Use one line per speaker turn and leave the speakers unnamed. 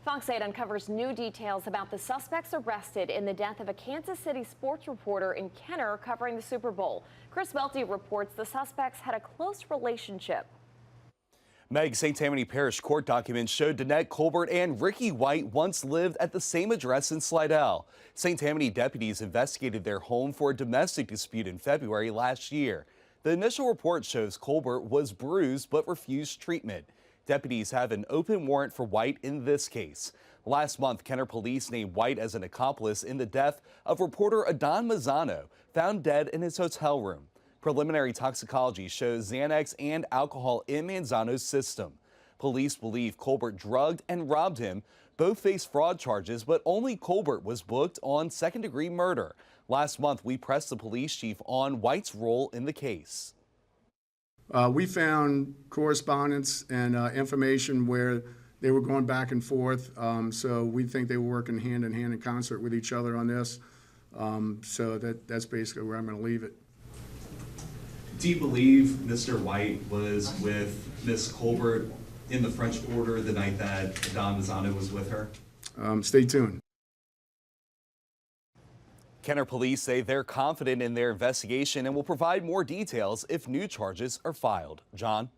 Fox 8 uncovers new details about the suspects arrested in the death of a Kansas City sports reporter in Kenner covering the Super Bowl. Chris Welty reports the suspects had a close relationship.
Meg, St. Tammany Parish court documents showed Danette Colbert and Ricky White once lived at the same address in Slidell. St. Tammany deputies investigated their home for a domestic dispute in February last year. The initial report shows Colbert was bruised but refused treatment. Deputies have an open warrant for White in this case. Last month, Kenner police named White as an accomplice in the death of reporter Adon Mazzano, found dead in his hotel room. Preliminary toxicology shows Xanax and alcohol in Manzano's system. Police believe Colbert drugged and robbed him. Both face fraud charges, but only Colbert was booked on second-degree murder. Last month, we pressed the police chief on White's role in the case.
We found correspondence and information where they were going back and forth, so we think they were working hand in hand in concert with each other on this. So that's basically where I'm going to leave it.
Do you believe Mr. White was with Miss Colbert in the French Quarter the night that Adon Mazzano was with her?
Stay tuned.
Kenner police say they're confident in their investigation and will provide more details if new charges are filed. John?